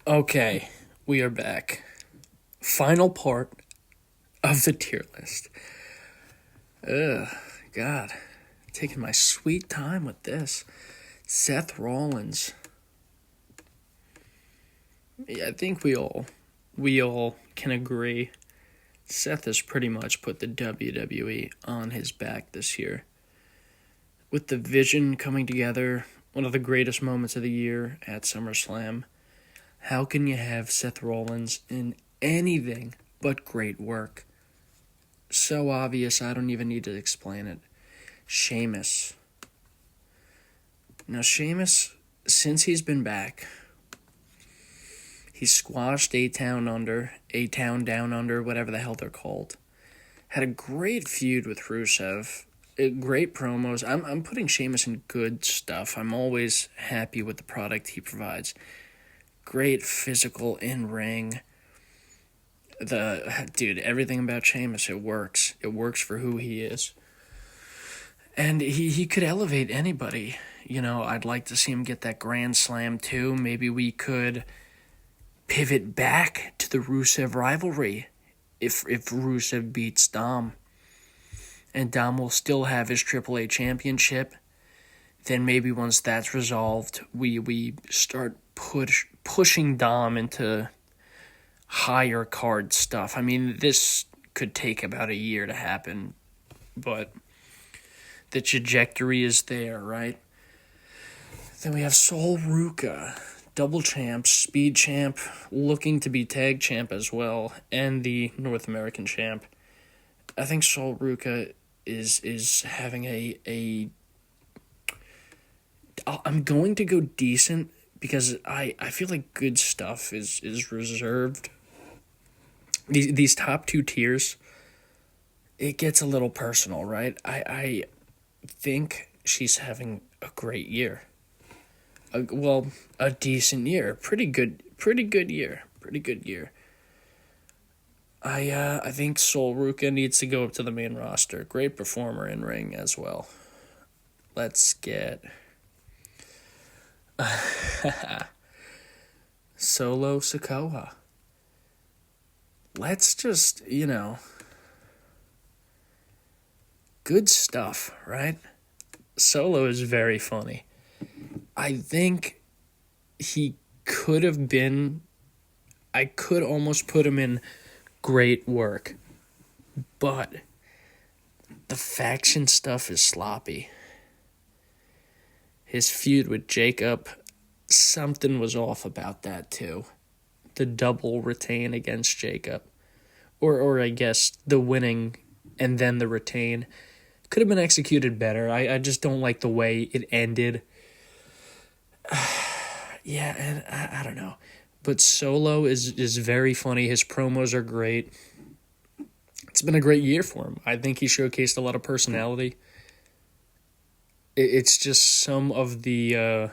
Okay, we are back. Final part of the tier list. Ugh, God, taking my sweet time with this. Seth Rollins. Yeah, I think we all can agree. Seth has pretty much put the WWE on his back this year. With the vision coming together, one of the greatest moments of the year at SummerSlam. How can you have Seth Rollins in anything but great work? So obvious, I don't even need to explain it. Sheamus. Now, Sheamus, since he's been back, he's squashed A-Town Down Under, whatever the hell they're called. Had a great feud with Rusev. Great promos. I'm putting Sheamus in good stuff. I'm always happy with the product he provides. Great physical in-ring. Everything about Sheamus, it works. It works for who he is. And he could elevate anybody. You know, I'd like to see him get that Grand Slam too. Maybe we could pivot back to the Rusev rivalry if Rusev beats Dom. And Dom will still have his AAA championship. Then maybe once that's resolved, we start pushing Dom into higher card stuff. I mean, this could take about a year to happen, but the trajectory is there, right? Then we have Sol Ruka, double champ, speed champ, looking to be tag champ as well, and the North American champ. I think Sol Ruka is having I'm going to go decent because I feel like good stuff is reserved. These top two tiers, it gets a little personal, right? I think she's having a great year. A decent year. Pretty good year. I think Sol Ruka needs to go up to the main roster. Great performer in ring as well. Let's get Solo Sikoa. Let's just, good stuff, right? Solo is very funny. I think he could have been, I could almost put him in great work, but the faction stuff is sloppy. His feud with Jacob, something was off about that too. The double retain against Jacob. Or I guess the winning and then the retain could have been executed better. I just don't like the way it ended. Yeah, and I don't know. But Solo is very funny. His promos are great. It's been a great year for him. I think he showcased a lot of personality. It's just some of the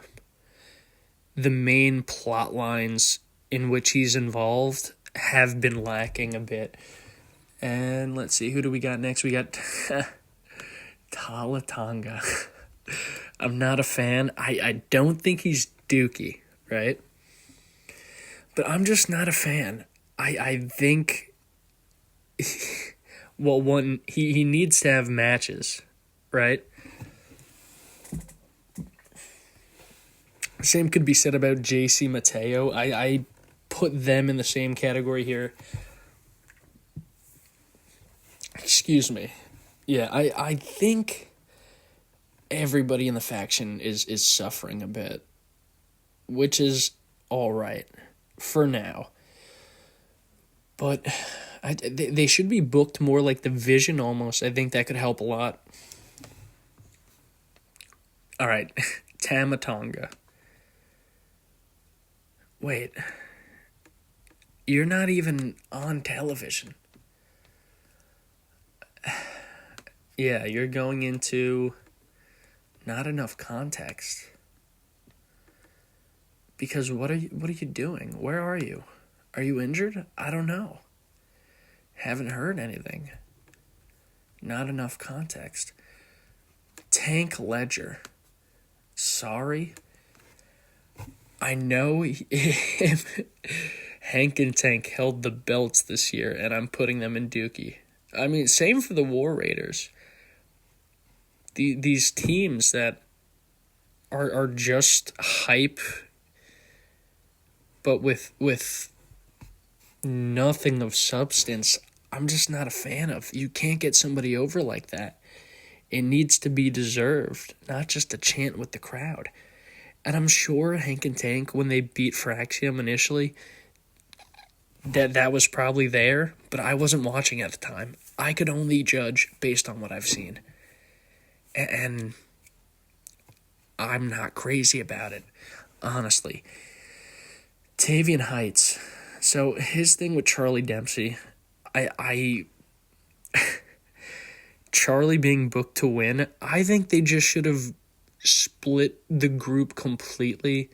main plot lines in which he's involved have been lacking a bit. And let's see, who do we got next? We got Tala Tonga. I'm not a fan. I don't think he's dookie, right? But I'm just not a fan. I think, he needs to have matches, right? Same could be said about JC Mateo. I put them in the same category here. Excuse me. Yeah, I think everybody in the faction is suffering a bit, which is all right for now. But they should be booked more like the Vision almost. I think that could help a lot. All right, Tama Tonga. Wait, you're not even on television. Yeah, you're going into not enough context. Because what are you doing? Where are you? Are you injured? I don't know. Haven't heard anything. Not enough context. Tank Ledger. Sorry. I know if Hank and Tank held the belts this year, and I'm putting them in Dookie. I mean, same for the War Raiders. These teams that are just hype, but with nothing of substance, I'm just not a fan of. You can't get somebody over like that. It needs to be deserved, not just a chant with the crowd. And I'm sure Hank and Tank, when they beat Fraxium initially, that was probably there, but I wasn't watching at the time. I could only judge based on what I've seen. And I'm not crazy about it, honestly. Tavian Heights. So his thing with Charlie Dempsey, I Charlie being booked to win, I think they just should have split the group completely.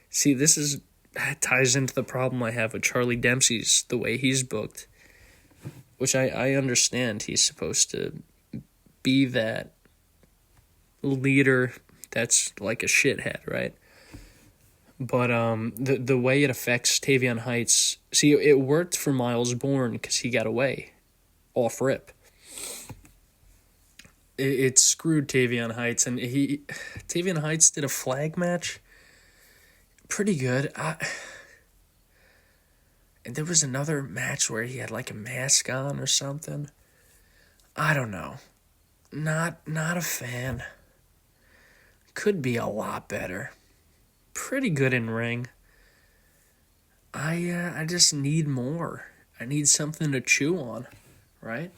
See, that ties into the problem I have with Charlie Dempsey's, the way he's booked, which I understand. He's supposed to be that leader that's like a shithead, right? But the way it affects Tavion Heights, see, it worked for Miles Bourne because he got away off rip. It screwed Tavion Heights, and Tavion Heights did a flag match. Pretty good. And there was another match where he had like a mask on or something. I don't know. Not a fan. Could be a lot better. Pretty good in ring. I just need more. I need something to chew on, right?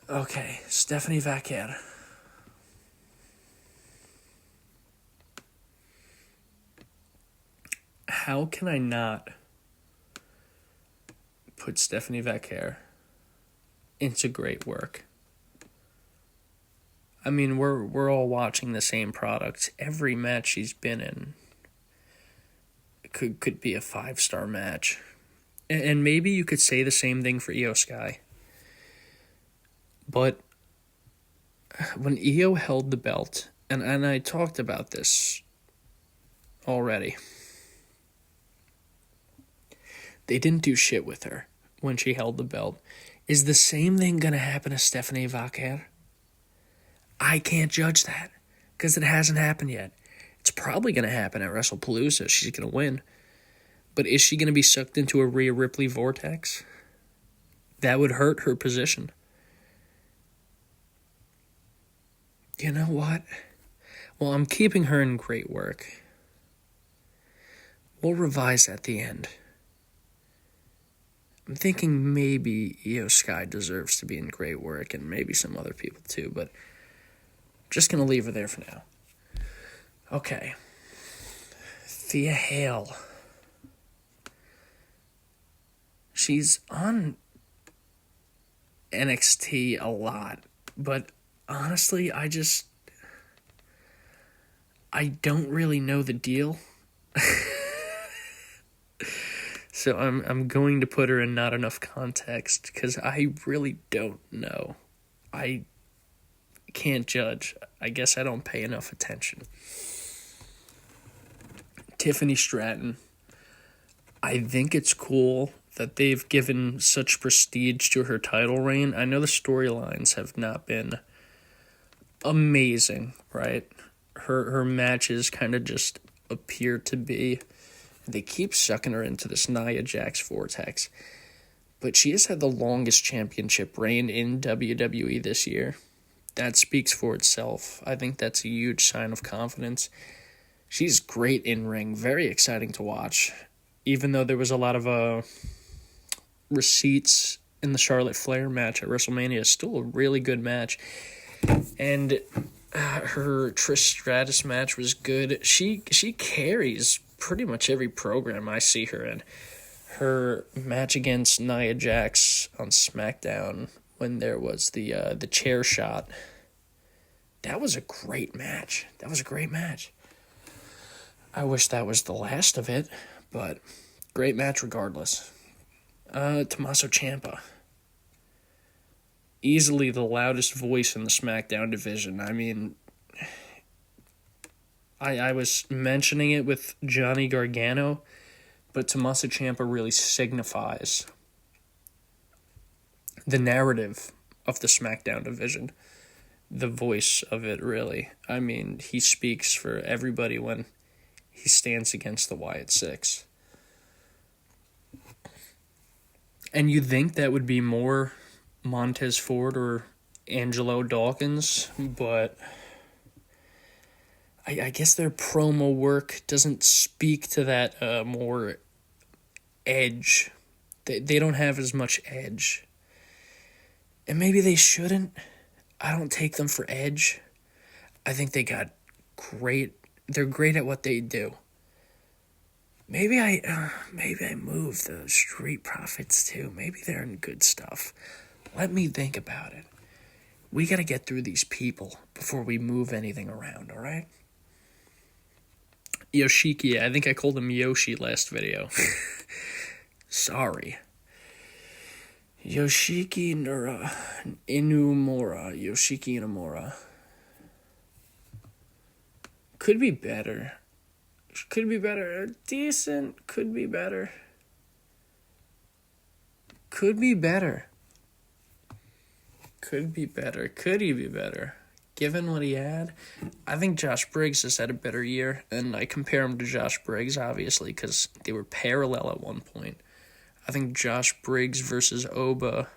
Okay, Stephanie Vaquer. How can I not put Stephanie Vaquer into great work? I mean, we're all watching the same product. Every match she's been in could be a 5-star match. And maybe you could say the same thing for Io Sky. But when Io held the belt, and I talked about this already, they didn't do shit with her when she held the belt. Is the same thing going to happen to Stephanie Vaquer? I can't judge that because it hasn't happened yet. It's probably going to happen at WrestlePalooza. She's going to win. But is she going to be sucked into a Rhea Ripley vortex? That would hurt her position. You know what? Well, I'm keeping her in great work. We'll revise at the end. I'm thinking maybe Io Sky deserves to be in great work, and maybe some other people too, but I'm just going to leave her there for now. Okay. Thea Hale. She's on NXT a lot, but honestly, I don't really know the deal. So I'm going to put her in not enough context because I really don't know. I can't judge. I guess I don't pay enough attention. Tiffany Stratton. I think it's cool that they've given such prestige to her title reign. I know the storylines have not been amazing, right? Her matches kind of just appear to be. They keep sucking her into this Nia Jax vortex. But she has had the longest championship reign in WWE this year. That speaks for itself. I think that's a huge sign of confidence. She's great in ring, very exciting to watch. Even though there was a lot of receipts in the Charlotte Flair match at WrestleMania, still a really good match. And her Trish Stratus match was good. She carries pretty much every program I see her in. Her match against Nia Jax on SmackDown when there was the chair shot. That was a great match. I wish that was the last of it, but great match regardless. Tommaso Ciampa. Easily the loudest voice in the SmackDown division. I mean, I was mentioning it with Johnny Gargano, but Tommaso Ciampa really signifies the narrative of the SmackDown division, the voice of it, really. I mean, he speaks for everybody when he stands against the Wyatt Six. And you'd think that would be more Montez Ford or Angelo Dawkins, but I guess their promo work doesn't speak to that more edge. They don't have as much edge. And maybe they shouldn't. I don't take them for edge. I think they got great. They're great at what they do. Maybe I move the Street Profits too. Maybe they're in good stuff. Let me think about it. We got to get through these people before we move anything around, all right? Yoshiki, I think I called him Yoshi last video. Sorry. Yoshiki Inamura. Could be better. Decent. Could be better. Could he be better? Given what he had, I think Josh Briggs has had a better year, and I compare him to Josh Briggs, obviously, because they were parallel at one point. I think Josh Briggs versus Oba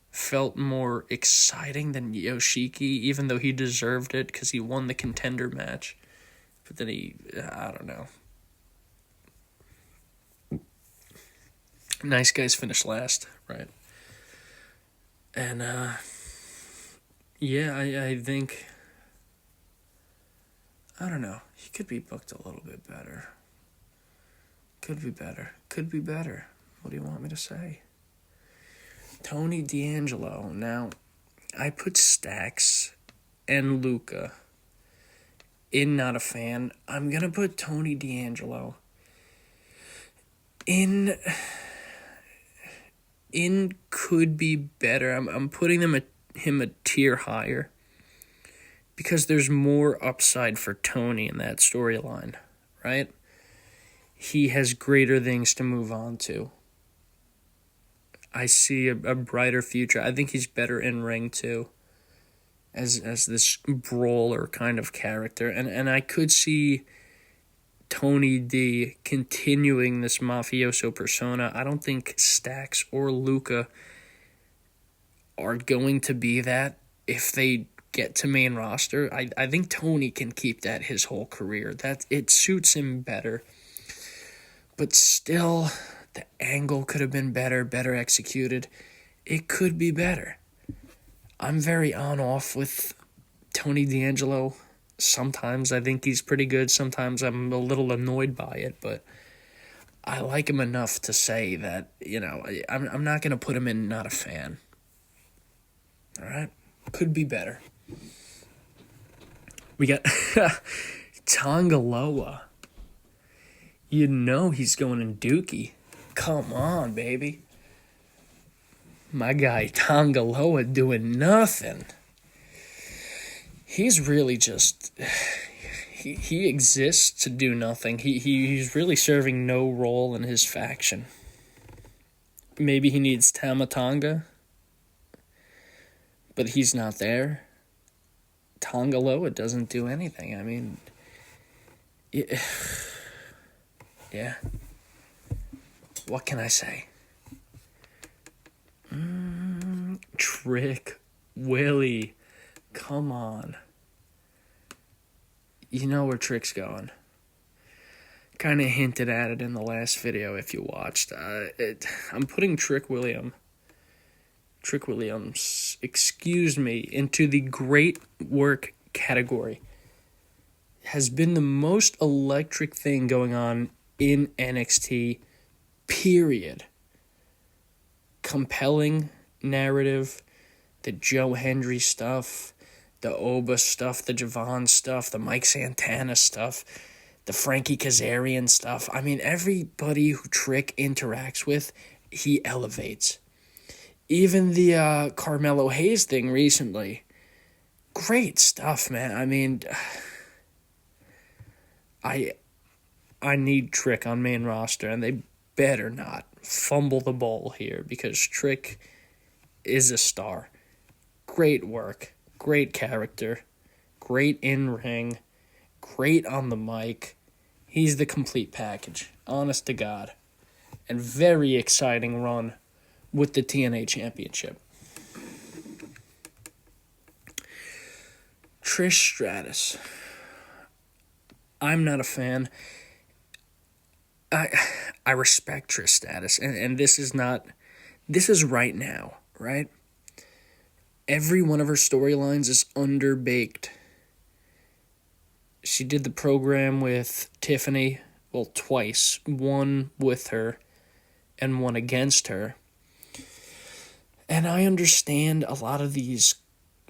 felt more exciting than Yoshiki, even though he deserved it because he won the contender match. But then I don't know. Nice guys finish last, right? And, yeah, I think, I don't know, he could be booked a little bit better. Could be better. What do you want me to say? Tony D'Angelo. Now, I put Stacks and Luca in Not a Fan. I'm going to put Tony D'Angelo in could be better. I'm putting him a tier higher because there's more upside for Tony in that storyline, right? He has greater things to move on to. I see a brighter future. I think he's better in ring too, as this brawler kind of character, and I could see Tony D continuing this mafioso persona. I don't think Stacks or Luca are going to be that if they get to main roster. I think Tony can keep that his whole career. That it suits him better. But still, the angle could have been better executed. It could be better. I'm very on-off with Tony D'Angelo. Sometimes I think he's pretty good. Sometimes I'm a little annoyed by it. But I like him enough to say that, I'm not going to put him in Not a Fan. All right? Could be better. We got Tongaloa. He's going in Dookie. Come on, baby. My guy Tongaloa doing nothing. He's really just... He exists to do nothing. He's really serving no role in his faction. Maybe he needs Tama Tonga, but he's not there. Tongaloa doesn't do anything. I mean... Yeah. What can I say? Trick Willie. Come on. You know where Trick's going. Kind of hinted at it in the last video if you watched. I'm putting Trick Williams, into the great work category. Has been the most electric thing going on in NXT, period. Compelling narrative, the Joe Hendry stuff, the Oba stuff, the Javon stuff, the Mike Santana stuff, the Frankie Kazarian stuff. I mean, everybody who Trick interacts with, he elevates. Even the Carmelo Hayes thing recently. Great stuff, man. I mean... I need Trick on main roster, and they better not fumble the ball here because Trick is a star. Great work, great character, great in-ring, great on the mic. He's the complete package, honest to God. And very exciting run with the TNA Championship. Trish Stratus. I'm not a fan. I respect Trish Stratus, and this is right now, right? Every one of her storylines is underbaked. She did the program with Tiffany, well, twice. One with her and one against her. And I understand a lot of these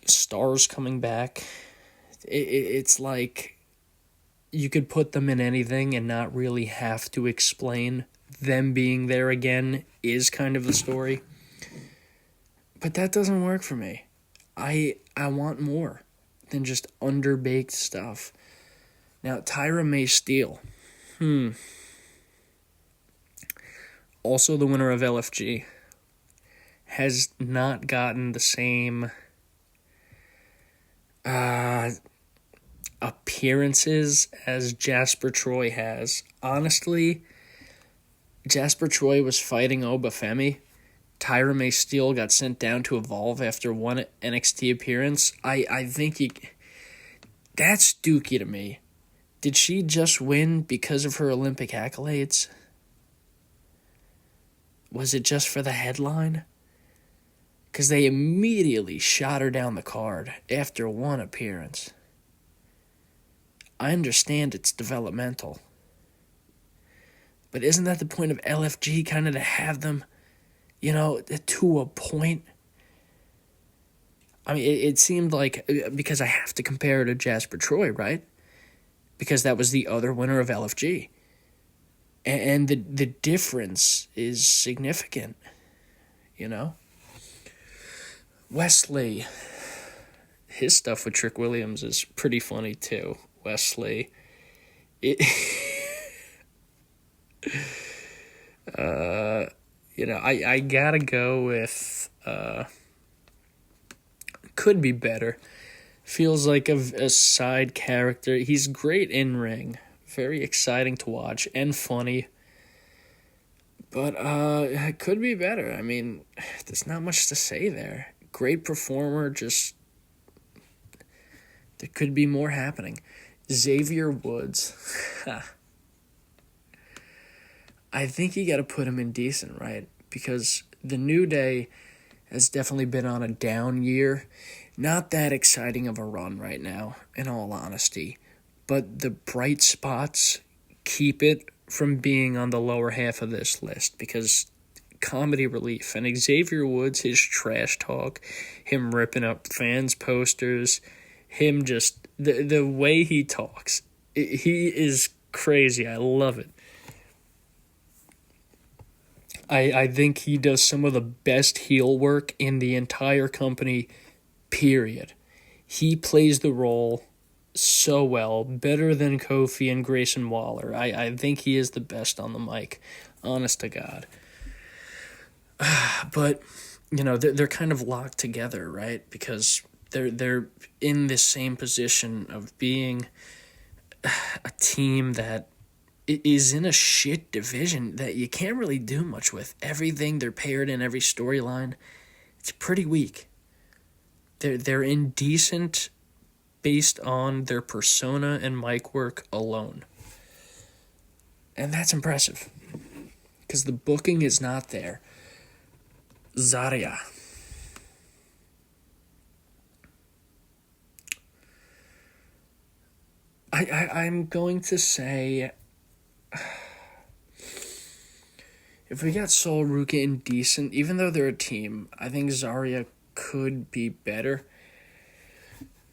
stars coming back. It's like you could put them in anything and not really have to explain them being there again is kind of the story. But that doesn't work for me. I want more than just underbaked stuff. Now, Tyra May Steele. Also the winner of LFG. Has not gotten the same appearances as Jasper Troy has. Honestly, Jasper Troy was fighting Obafemi. Tyra May Steele got sent down to Evolve after one NXT appearance. I think that's dookie to me. Did she just win because of her Olympic accolades? Was it just for the headline? Because they immediately shot her down the card after one appearance. I understand it's developmental. But isn't that the point of LFG, kind of to have them, to a point? I mean, it seemed like, because I have to compare her to Jasper Troy, right? Because that was the other winner of LFG. And the difference is significant, Wesley, his stuff with Trick Williams is pretty funny too. Wesley, I gotta go with could be better. Feels like a side character. He's great in ring, very exciting to watch and funny. But it could be better. I mean, there's not much to say there. Great performer, just there could be more happening. Xavier Woods. I think you got to put him in decent, right? Because the New Day has definitely been on a down year. Not that exciting of a run right now, in all honesty. But the bright spots keep it from being on the lower half of this list because comedy relief. And Xavier Woods, his trash talk, him ripping up fans' posters, him just, the way he talks, he is crazy. I love it. I think he does some of the best heel work in the entire company, period. He plays the role so well, better than Kofi and Grayson Waller. I think he is the best on the mic, honest to God. But, they're kind of locked together, right? Because they're in this same position of being a team that is in a shit division that you can't really do much with. Everything they're paired in, every storyline, it's pretty weak. They're indecent based on their persona and mic work alone. And that's impressive. Because the booking is not there. Zarya. I'm going to say, if we got Sol Ruka in decent, even though they're a team, I think Zarya could be better.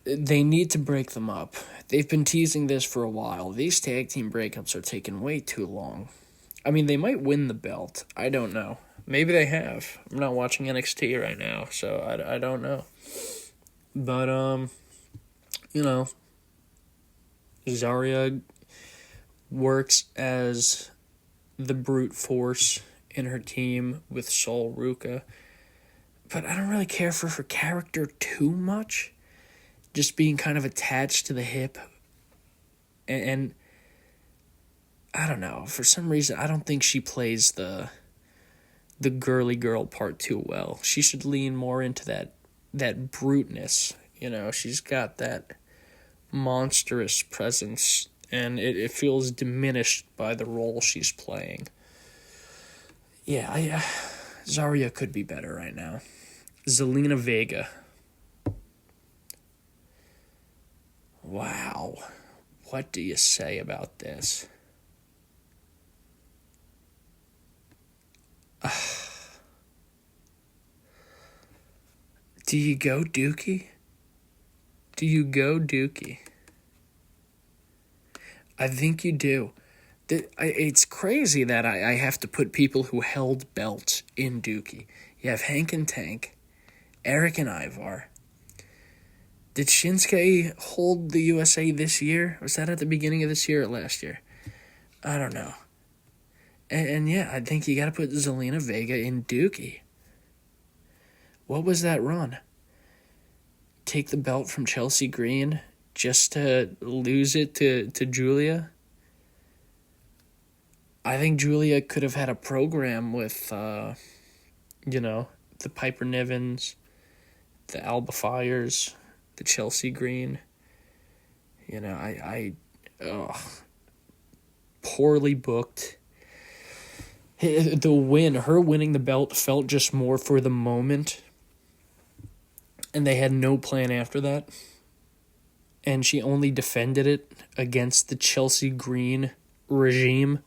They need to break them up. They've been teasing this for a while. These tag team breakups are taking way too long. I mean, they might win the belt. I don't know. Maybe they have. I'm not watching NXT right now, so I don't know. But, Zarya, works as the brute force in her team with Sol Ruka. But I don't really care for her character too much. Just being kind of attached to the hip. And I don't know. For some reason, I don't think she plays the girly girl part too well. She should lean more into that bruteness. You know, she's got that monstrous presence. And it feels diminished by the role she's playing. Yeah, Zarya could be better right now. Zelina Vega. Wow. What do you say about this? Do you go Dookie? Do you go Dookie? I think you do. It's crazy that I have to put people who held belts in Dookie. You have Hank and Tank, Eric and Ivar. Did Shinsuke hold the USA this year? Was that at the beginning of this year or last year? I don't know. And yeah, I think you got to put Zelina Vega in Dookie. What was that run? Take the belt from Chelsea Green just to lose it to Julia? I think Julia could have had a program with, the Piper Nivens, the Alba Fires, the Chelsea Green. Poorly booked. The win, her winning the belt felt just more for the moment. And they had no plan after that. And she only defended it against the Chelsea Green regime.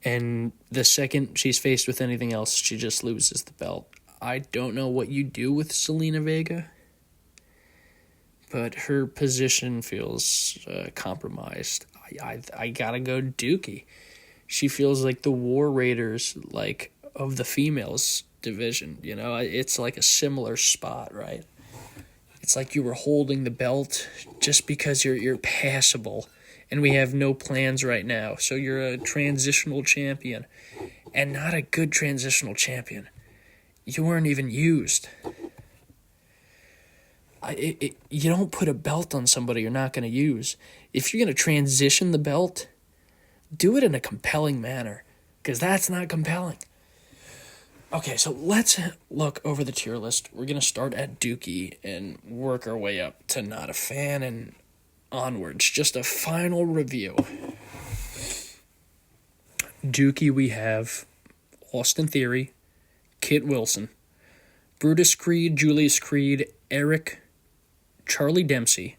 And the second she's faced with anything else, she just loses the belt. I don't know what you do with Zelina Vega, but her position feels compromised. I gotta go Dookie. She feels like the War Raiders, of the females division. It's like a similar spot, right? It's like you were holding the belt just because you're passable. And we have no plans right now. So you're a transitional champion. And not a good transitional champion. You weren't even used. You don't put a belt on somebody you're not going to use. If you're going to transition the belt, do it in a compelling manner. Because that's not compelling. Okay, so let's look over the tier list. We're going to start at Dookie and work our way up to Not a Fan and onwards. Just a final review. Dookie, we have Austin Theory, Kit Wilson, Brutus Creed, Julius Creed, Eric, Charlie Dempsey,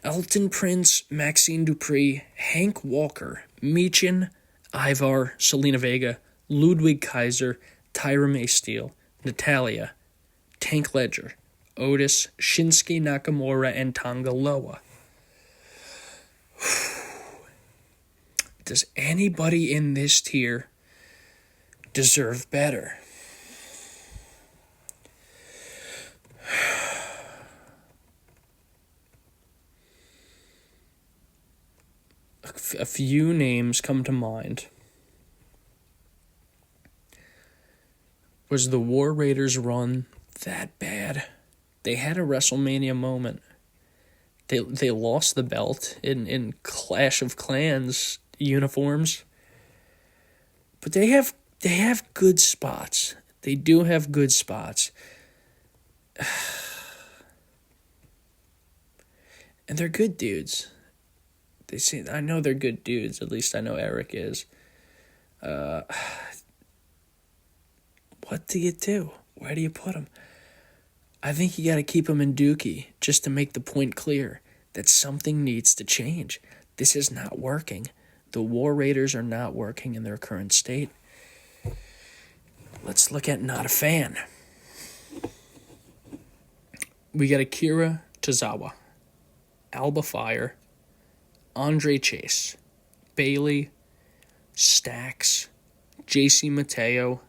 Elton Prince, Maxine Dupree, Hank Walker, Michin, Ivar, Zelina Vega, Ludwig Kaiser, Tyra May Steele, Natalia, Tank Ledger, Otis, Shinsuke Nakamura, and Tonga Loa. Does anybody in this tier deserve better? A few names come to mind. Was the War Raiders run that bad? They had a WrestleMania moment. They lost the belt in Clash of Clans uniforms. But they have good spots. They do have good spots. And they're good dudes. I know they're good dudes. At least I know Eric is. What do you do? Where do you put them? I think you got to keep them in Dookie just to make the point clear that something needs to change. This is not working. The War Raiders are not working in their current state. Let's look at Not a Fan. We got Akira Tozawa, Alba Fire, Andre Chase, Bailey, Stax, JC Mateo,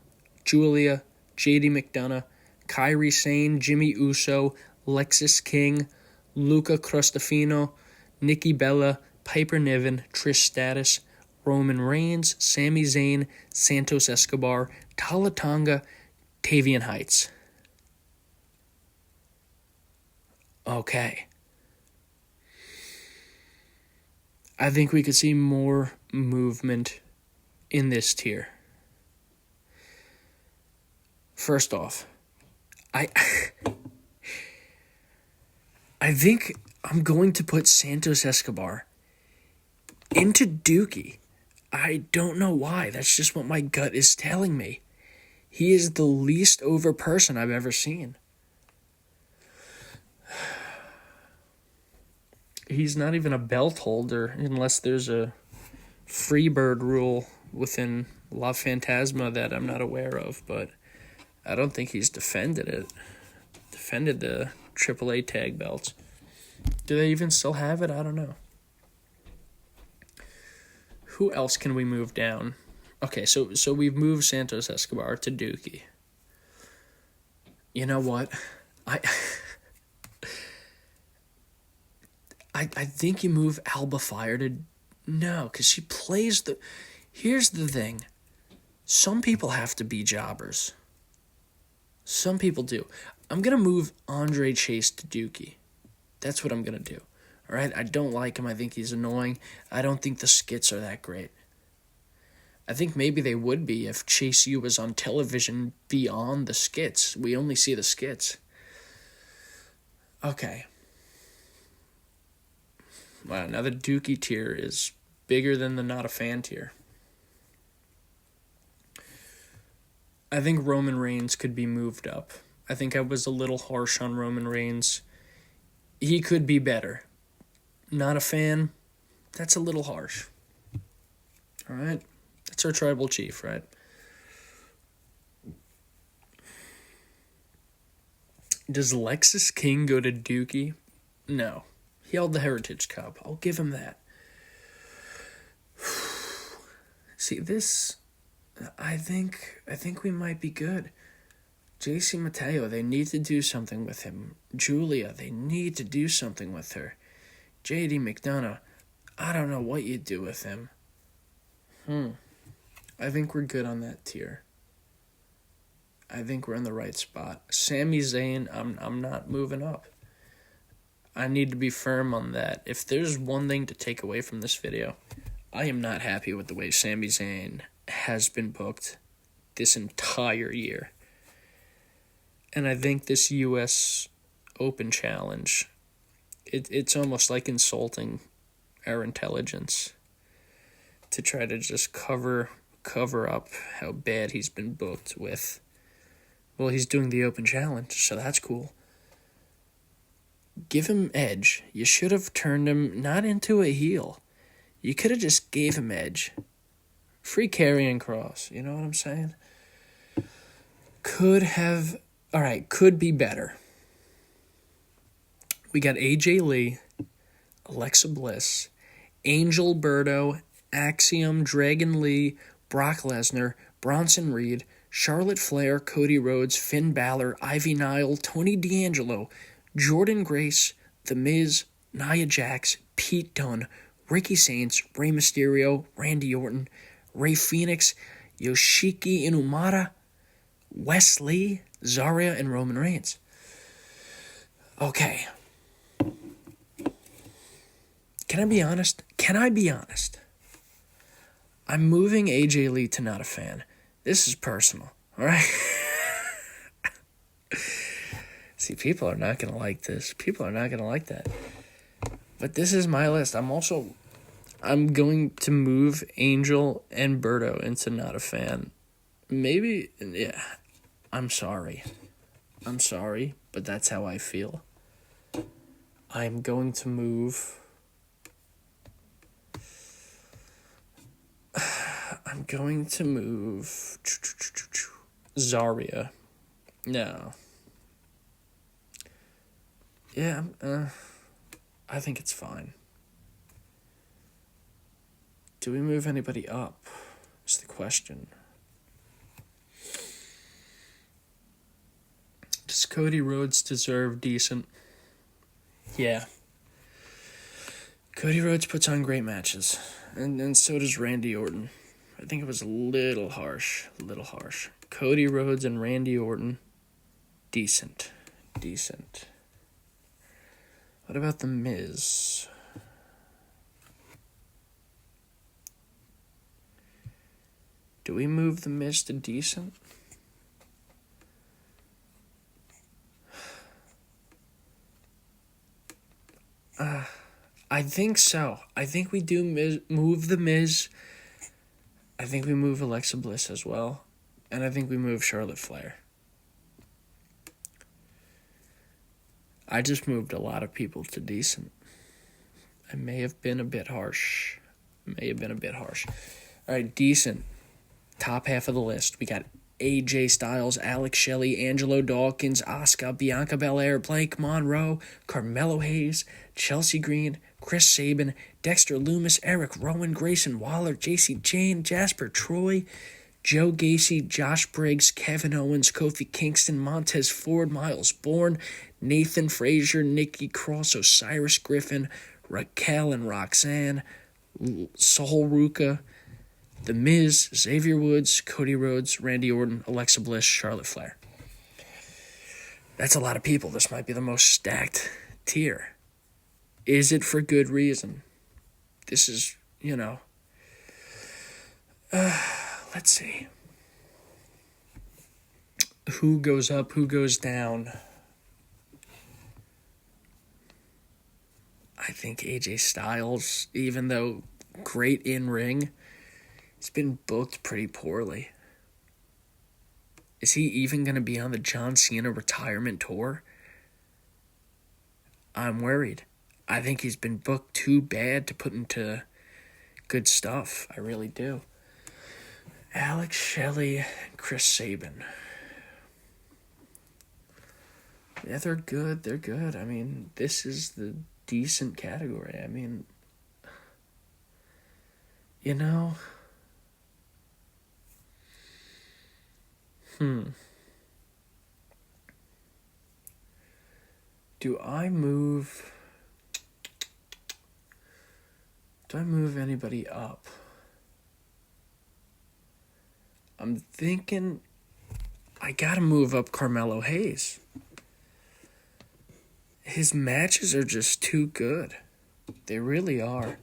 Julia, JD McDonough, Kairi Sane, Jimmy Uso, Lexis King, Luca Crostofino, Nikki Bella, Piper Niven, Trish Stratus, Roman Reigns, Sami Zayn, Santos Escobar, Tala Tonga, Tavian Heights. Okay. I think we could see more movement in this tier. First off, I think I'm going to put Santos Escobar into Dookie. I don't know why. That's just what my gut is telling me. He is the least over person I've ever seen. He's not even a belt holder unless there's a Freebird rule within La Fantasma that I'm not aware of, but I don't think he's defended it. Defended the AAA tag belts. Do they even still have it? I don't know. Who else can we move down? Okay, so we've moved Santos Escobar to Dookie. You know what? I think you move Alba Fire to... No, because she plays the... Here's the thing. Some people have to be jobbers. Some people do. I'm going to move Andre Chase to Dookie. That's what I'm going to do. All right? I don't like him. I think he's annoying. I don't think the skits are that great. I think maybe they would be if Chase U was on television beyond the skits. We only see the skits. Okay. Wow, now the Dookie tier is bigger than the not a fan tier. I think Roman Reigns could be moved up. I think I was a little harsh on Roman Reigns. He could be better. Not a fan, that's a little harsh. All right? That's our tribal chief, right? Does Lexus King go to Dookie? No. He held the Heritage Cup. I'll give him that. See, this... I think we might be good. JC Mateo, they need to do something with him. Julia, they need to do something with her. JD McDonough, I don't know what you do with him. I think we're good on that tier. I think we're in the right spot. Sami Zayn, I'm not moving up. I need to be firm on that. If there's one thing to take away from this video, I am not happy with the way Sami Zayn has been booked this entire year. And I think this U.S. Open Challenge, it's almost like insulting our intelligence to try to just cover up how bad he's been booked with. Well, he's doing the Open Challenge, so that's cool. Give him edge. You should have turned him not into a heel. You could have just gave him edge. Free Karrion Kross, you know what I'm saying? Could be better. We got AJ Lee, Alexa Bliss, Angel Berto, Axiom, Dragon Lee, Brock Lesnar, Bronson Reed, Charlotte Flair, Cody Rhodes, Finn Balor, Ivy Nile, Tony D'Angelo, Jordan Grace, The Miz, Nia Jax, Pete Dunne, Ricky Saints, Rey Mysterio, Randy Orton, Rey Fenix, Yoshiki Inumara, Wes Lee, Zarya, and Roman Reigns. Okay. Can I be honest? I'm moving AJ Lee to not a fan. This is personal, all right? See, people are not going to like this. People are not going to like that. But this is my list. I'm going to move Angel and Berto into not a fan. Maybe, yeah, I'm sorry, but that's how I feel. I'm going to move... Zarya. No. Yeah, I think it's fine. Do we move anybody up? Is the question. Does Cody Rhodes deserve decent? Yeah. Cody Rhodes puts on great matches, and so does Randy Orton. I think it was a little harsh. Cody Rhodes and Randy Orton, decent. What about The Miz? Do we move The Miz to decent? I think so. I think we do move The Miz. I think we move Alexa Bliss as well. And I think we move Charlotte Flair. I just moved a lot of people to decent. I may have been a bit harsh. All right, decent. Top half of the list. We got AJ Styles, Alex Shelley, Angelo Dawkins, Asuka, Bianca Belair, Blake Monroe, Carmelo Hayes, Chelsea Green, Chris Sabin, Dexter Lumis, Eric Rowan, Grayson Waller, JC Jane, Jasper Troy, Joe Gacy, Josh Briggs, Kevin Owens, Kofi Kingston, Montez Ford, Miles Bourne, Nathan Frazier, Nikki Cross, Osiris Griffin, Raquel and Roxanne, Sol Ruka, The Miz, Xavier Woods, Cody Rhodes, Randy Orton, Alexa Bliss, Charlotte Flair. That's a lot of people. This might be the most stacked tier. Is it for good reason? This is, let's see. Who goes up, who goes down? I think AJ Styles, even though great in ring, he's been booked pretty poorly. Is he even going to be on the John Cena retirement tour? I'm worried. I think he's been booked too bad to put into good stuff. I really do. Alex Shelley, Chris Sabin. Yeah, they're good. I mean, this is the decent category. I mean, Do I move anybody up? I'm thinking I gotta move up Carmelo Hayes. His matches are just too good. They really are.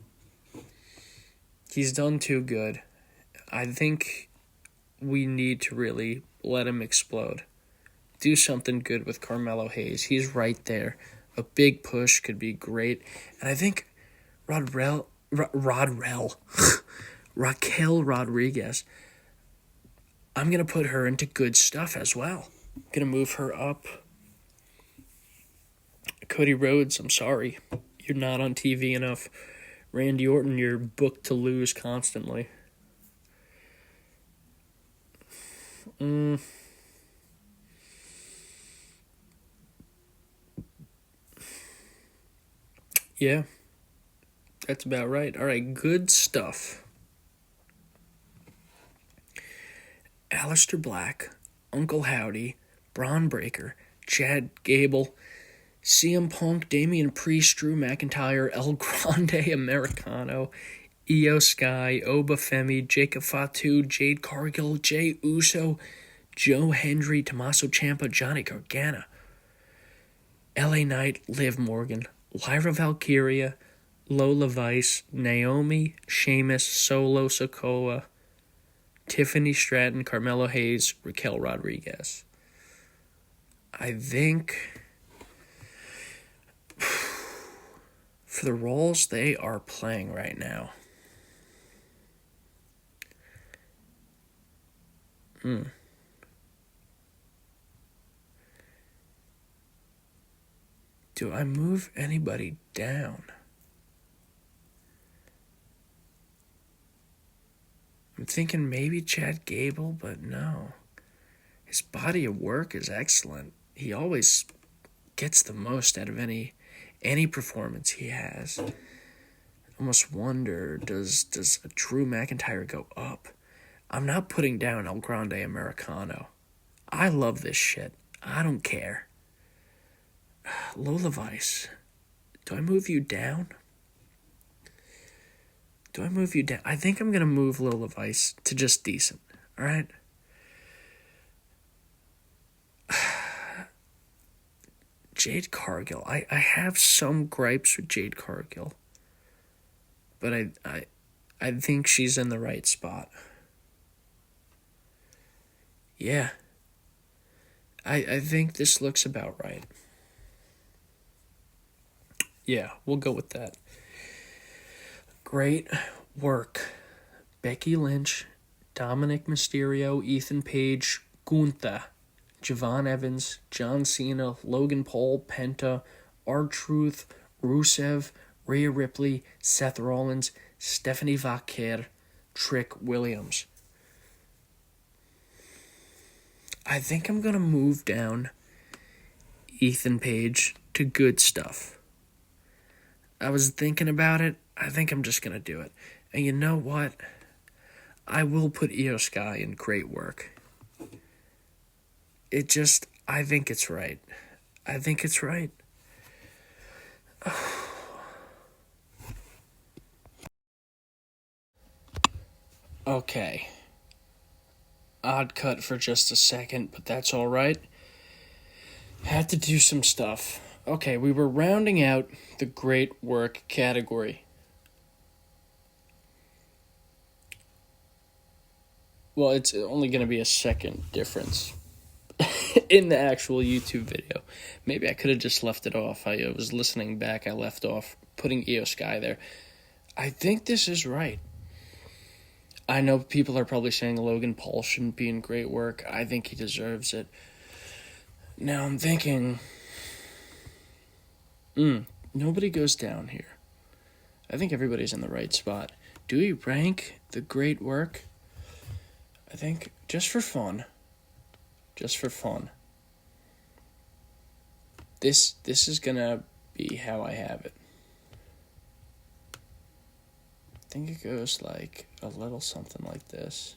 He's done too good. I think we need to really let him explode. Do something good with Carmelo Hayes. He's right there. A big push could be great. And I think Raquel Rodriguez, I'm going to put her into good stuff as well. I'm going to move her up. Cody Rhodes, I'm sorry. You're not on TV enough. Randy Orton, you're booked to lose constantly. Yeah, that's about right. All right, good stuff. Aleister Black, Uncle Howdy, Braun Breaker, Chad Gable, CM Punk, Damian Priest, Drew McIntyre, El Grande Americano, Io Sky, Oba Femi, Jacob Fatu, Jade Cargill, Jey Uso, Joe Hendry, Tommaso Ciampa, Johnny Gargano, LA Knight, Liv Morgan, Lyra Valkyria, Lola Vice, Naomi, Sheamus, Solo Sikoa, Tiffany Stratton, Carmelo Hayes, Raquel Rodriguez. I think for the roles they are playing right now, do I move anybody down? I'm thinking maybe Chad Gable, but no. His body of work is excellent. He always gets the most out of any performance he has. I almost wonder, does a Drew McIntyre go up? I'm not putting down El Grande Americano. I love this shit. I don't care. Lola Vice, do I move you down? Do I move you down? I think I'm going to move Lola Vice to just decent. All right? Jade Cargill. I have some gripes with Jade Cargill. But I think she's in the right spot. Yeah. I think this looks about right. Yeah, we'll go with that. Great work. Becky Lynch, Dominic Mysterio, Ethan Page, Gunther, Javon Evans, John Cena, Logan Paul, Penta, R-Truth, Rusev, Rhea Ripley, Seth Rollins, Stephanie Vaquer, Trick Williams. I think I'm going to move down Ethan Page to good stuff. I was thinking about it. I think I'm just going to do it. And you know what? I will put Io Sky in great work. I think it's right. I think it's right. Okay. Odd cut for just a second, but that's all right. Had to do some stuff. Okay, we were rounding out the great work category. Well, it's only going to be a second difference in the actual YouTube video. Maybe I could have just left it off. I was listening back. I left off putting Io Sky there. I think this is right. I know people are probably saying Logan Paul shouldn't be in great work. I think he deserves it. Now I'm thinking, nobody goes down here. I think everybody's in the right spot. Do we rank the great work? I think just for fun. This is gonna be how I have it. I think it goes like a little something like this.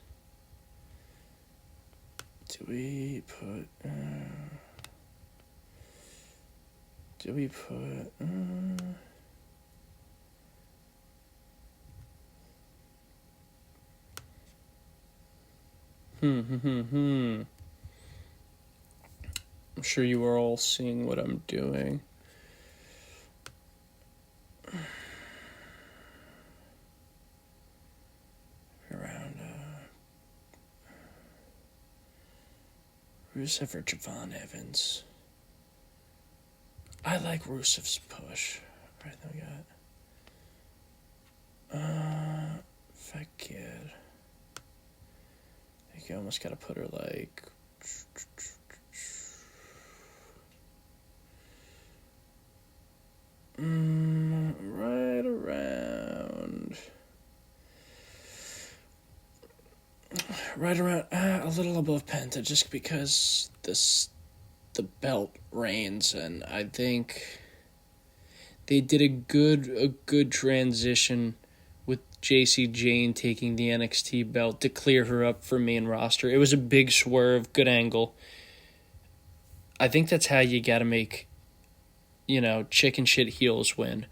Do we put I'm sure you are all seeing what I'm doing. Around Rusev or Javon Evans. I like Rusev's push. Right, then we got Fakir. I think you almost gotta put her like right around a little above Penta, just because the belt reigns, and I think they did a good transition with JC Jane taking the NXT belt to clear her up for main roster. It was a big swerve, good angle. I think that's how you gotta make, chicken shit heels win.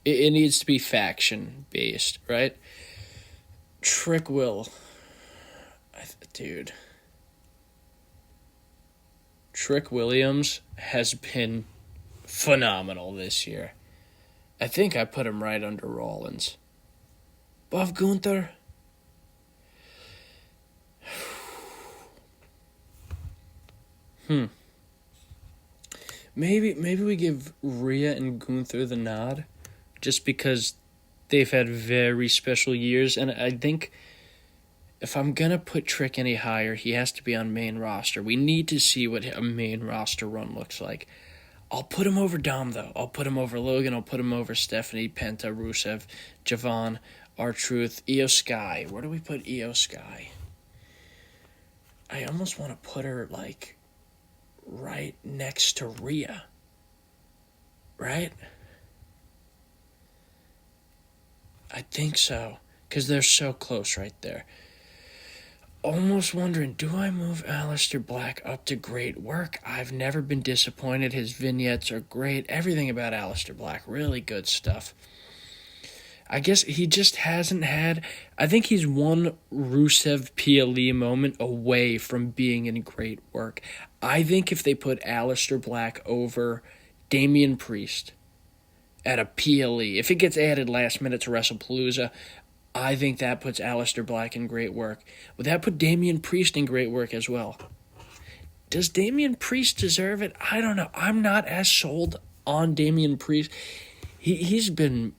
It needs to be faction based, right? Trick Will. Dude. Trick Williams has been phenomenal this year. I think I put him right under Rollins. Above Gunther. Maybe we give Rhea and Gunther the nod, just because they've had very special years, and I think if I'm gonna put Trick any higher, he has to be on main roster. We need to see what a main roster run looks like. I'll put him over Dom, though. I'll put him over Logan. I'll put him over Stephanie, Penta, Rusev, Javon, R-Truth, Io Sky. Where do we put Io Sky? I almost want to put her, like, right next to Rhea. Right? I think so, because they're so close right there. Almost wondering, do I move Aleister Black up to great work? I've never been disappointed. His vignettes are great. Everything about Aleister Black, really good stuff. I guess he just hasn't had... I think he's one Rusev PLE moment away from being in great work. I think if they put Aleister Black over Damian Priest at a PLE, if it gets added last minute to WrestlePalooza, I think that puts Aleister Black in great work. Would that put Damian Priest in great work as well? Does Damian Priest deserve it? I don't know. I'm not as sold on Damian Priest. He's been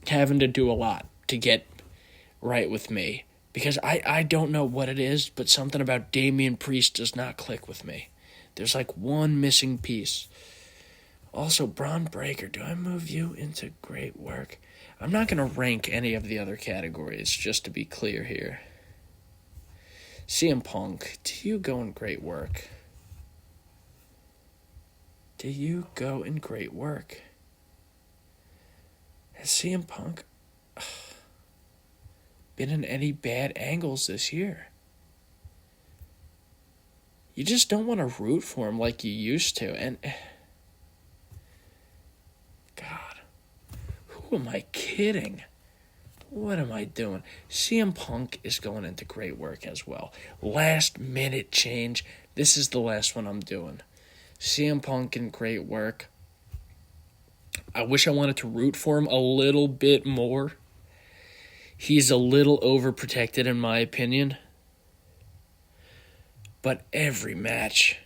having to do a lot to get right with me, because I don't know what it is, but something about Damian Priest does not click with me. There's like one missing piece. Also, Braun Breaker, do I move you into great work? I'm not going to rank any of the other categories, just to be clear here. CM Punk, do you go in great work? Do you go in great work? Has CM Punk been in any bad angles this year? You just don't want to root for him like you used to. And God, who am I kidding? What am I doing? CM Punk is going into great work as well. Last minute change. This is the last one I'm doing. CM Punk in great work. I wish I wanted to root for him a little bit more. He's a little overprotected in my opinion. But every match,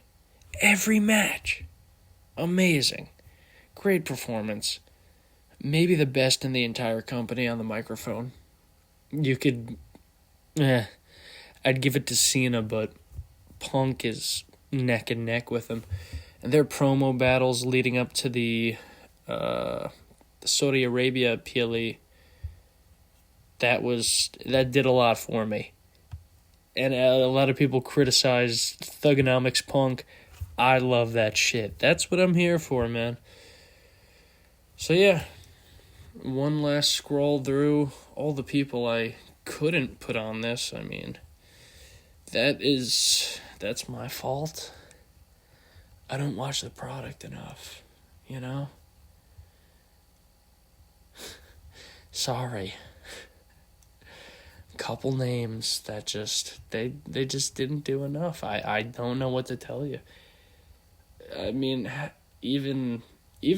amazing. Great performance. Maybe the best in the entire company on the microphone. You could, I'd give it to Cena, but Punk is neck and neck with him. And their promo battles leading up to the Saudi Arabia PLE, that did a lot for me. And a lot of people criticize Thugonomics Punk. I love that shit. That's what I'm here for, man. So yeah, one last scroll through all the people I couldn't put on this. I mean, that's my fault. I don't watch the product enough, you know? Sorry. Couple names that just, they just didn't do enough. I don't know what to tell you. I mean, even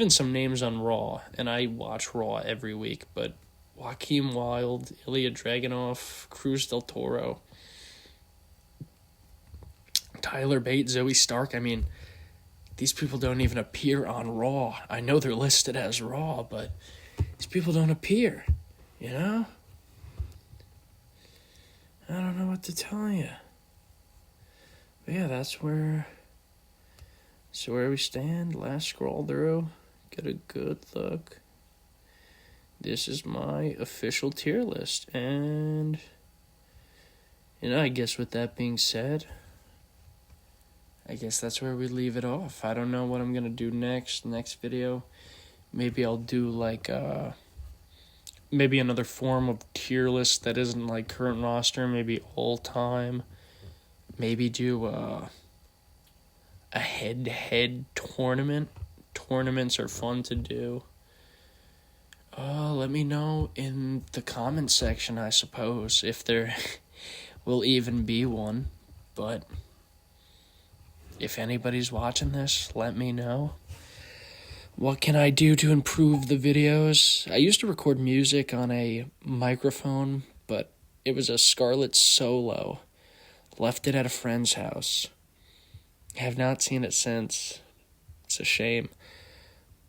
some names on Raw, and I watch Raw every week, but Joaquin Wilde, Ilya Dragunov, Cruz del Toro, Tyler Bate, Zoe Stark, I mean, these people don't even appear on Raw. I know they're listed as Raw, but these people don't appear, you know? I don't know what to tell you. But yeah, that's where we stand. Last scroll through. Get a good look. This is my official tier list. And, you know, I guess with that being said, I guess that's where we leave it off. I don't know what I'm going to do next video. Maybe I'll do like maybe another form of tier list that isn't like current roster, maybe all time. Maybe do a head-to-head tournament. Tournaments are fun to do. Let me know in the comment section, I suppose, if there will even be one. But if anybody's watching this, let me know. What can I do to improve the videos? I used to record music on a microphone, but it was a Scarlett Solo. Left it at a friend's house. Have not seen it since. It's a shame.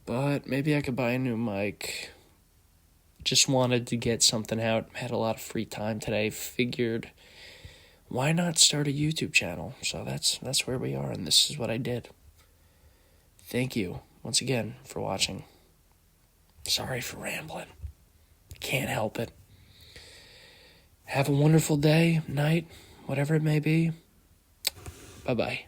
But maybe I could buy a new mic. Just wanted to get something out. Had a lot of free time today. Figured, why not start a YouTube channel? So that's where we are, and this is what I did. Thank you once again for watching. Sorry for rambling. Can't help it. Have a wonderful day, night, whatever it may be. Bye-bye.